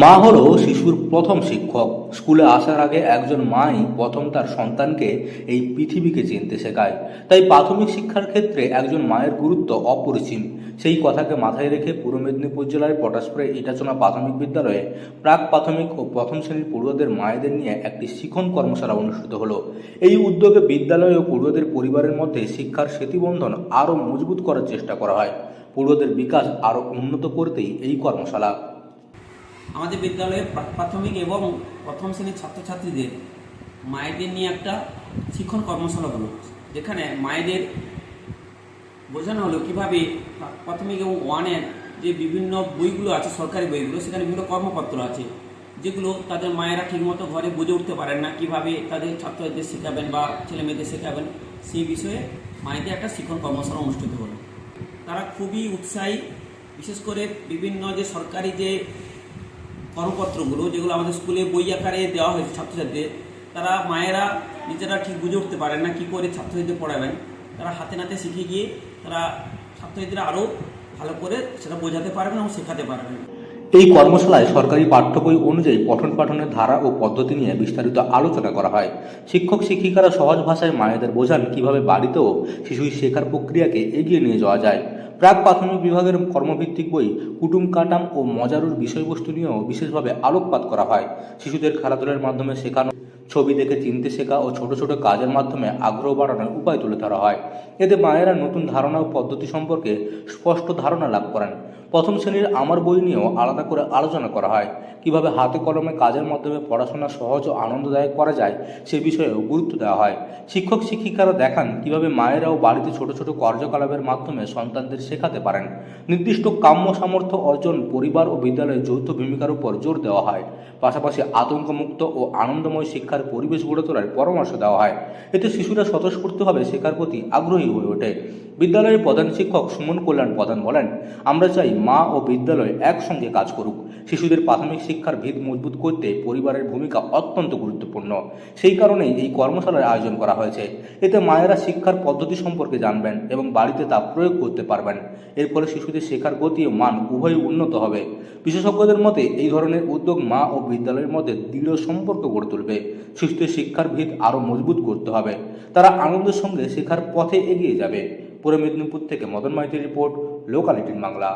মা হলো শিশুর প্রথম শিক্ষক। স্কুলে আসার আগে একজন মাই প্রথম তার সন্তানকে এই পৃথিবীকে চিনতে শেখায়। তাই প্রাথমিক শিক্ষার ক্ষেত্রে একজন মায়ের গুরুত্ব অপরিসীম। সেই কথাকে মাথায় রেখে পূর্ব মেদিনীপুর জেলার পটাশপুরে ইটাচনা প্রাথমিক বিদ্যালয়ে প্রাক প্রাথমিক ও প্রথম শ্রেণীর পড়ুয়াদের মায়েদের নিয়ে একটি শিখন কর্মশালা অনুষ্ঠিত হলো। এই উদ্যোগে বিদ্যালয় ও পড়ুয়াদের পরিবারের মধ্যে শিক্ষার সেতুবন্ধন আরও মজবুত করার চেষ্টা করা হয়। পড়ুয়াদের বিকাশ আরও উন্নত করতেই এই কর্মশালা। আমাদের বিদ্যালয়ে প্রাথমিক এবং প্রথম শ্রেণীর ছাত্রছাত্রীদের মায়েদের নিয়ে একটা শিক্ষণ কর্মশালা হলো, যেখানে মায়েদের বোঝানো হলো কীভাবে প্রাথমিক এবং ওয়ানের যে বিভিন্ন বইগুলো আছে, সরকারি বইগুলো, সেখানে বিভিন্ন কর্মপত্র আছে যেগুলো তাদের মায়েরা ঠিকমতো ঘরে বুঝে উঠতে পারেন না, কীভাবে তাদের ছাত্রদের শেখাবেন বা ছেলে মেয়েদের শেখাবেন, সেই বিষয়ে মায়েদের একটা শিক্ষণ কর্মশালা অনুষ্ঠিত হলো। তারা খুবই উৎসাহী, বিশেষ করে বিভিন্ন যে সরকারি যে কর্মপত্রগুলো যেগুলো আমাদের স্কুলে বই আকারে দেওয়া হয়েছে ছাত্রছাত্রীদের, তারা মায়েরা নিজেরা ঠিক বুঝে উঠতে পারেন না কী করে ছাত্রছাত্রীদের পড়াবেন। তারা হাতে নাতে শিখে গিয়ে তারা ছাত্রছাত্রীরা আরও ভালো করে সেটা বোঝাতে পারবেন এবং শেখাতে পারবেন। এই কর্মশালায় সরকারি পাঠ্য বই অনুযায়ী পঠন পাঠনের ধারা ও পদ্ধতি নিয়ে বিস্তারিত আলোচনা করা হয়। শিক্ষক শিক্ষিকারা সহজ ভাষায় মায়েদের বোঝান কিভাবে বাড়িতেও শিশুর শেখার প্রক্রিয়াকে এগিয়ে নিয়ে যাওয়া যায়। প্রাক প্রাথমিক বিভাগের কর্মভিত্তিক বই কুটুম কাটাম ও মজারুর বিষয়বস্তু নিয়েও বিশেষভাবে আলোকপাত করা হয়। শিশুদের খেলাধুলার মাধ্যমে শেখানো, ছবি দেখে চিনতে শেখা ও ছোট ছোট কাজের মাধ্যমে আগ্রহ বাড়ানোর উপায় তুলে ধরা হয়। এতে মায়েরা নতুন ধারণা ও পদ্ধতি সম্পর্কে স্পষ্ট ধারণা লাভ করেন। প্রথম শ্রেণীর আমার বই নিয়েও আলাদা করে আলোচনা করা হয়। কিভাবে হাতে কলমে কাজের মাধ্যমে পড়াশোনা সহজ ও আনন্দদায়ক করা যায় সে বিষয়েও গুরুত্ব দেওয়া হয়। শিক্ষক শিক্ষিকারা দেখান কিভাবে মায়েরাও বাড়িতে ছোট ছোট কার্যকলাপের মাধ্যমে সন্তানদের শেখাতে পারেন। নির্দিষ্ট কাম্য সামর্থ্য অর্জন, পরিবার ও বিদ্যালয়ের যৌথ ভূমিকার উপর জোর দেওয়া হয়। পাশাপাশি আতঙ্কমুক্ত ও আনন্দময় শিক্ষার পরিবেশ গড়ে তোলার পরামর্শ দেওয়া হয়। এতে শিশুরা স্বতঃস্ফূর্তভাবে শেখার প্রতি আগ্রহী হয়ে ওঠে। বিদ্যালয়ের প্রধান শিক্ষক সুমন কল্যাণ প্রধান বলেন, আমরা চাই মা ও বিদ্যালয় একসঙ্গে কাজ করুক। শিশুদের প্রাথমিক শিক্ষার ভিত মজবুত করতে পরিবারের ভূমিকা অত্যন্ত গুরুত্বপূর্ণ। সেই কারণেই এই কর্মশালার আয়োজন করা হয়েছে। এতে মায়েরা শিক্ষার পদ্ধতি সম্পর্কে জানবেন এবং বাড়িতে তা প্রয়োগ করতে পারবেন। এর ফলে শিশুদের শেখার গতি ও মান উভয়ই উন্নত হবে। বিশেষজ্ঞদের মতে এই ধরনের উদ্যোগ মা ও বিদ্যালয়ের মধ্যে দৃঢ় সম্পর্ক গড়ে তুলবে। শিশুদের শিক্ষার ভিত আরও মজবুত করতে হবে। তারা আনন্দের সঙ্গে শেখার পথে এগিয়ে যাবে। পূর্ব মেদিনীপুর থেকে মদন মাইতির রিপোর্ট, লোকাল 18 বাংলা।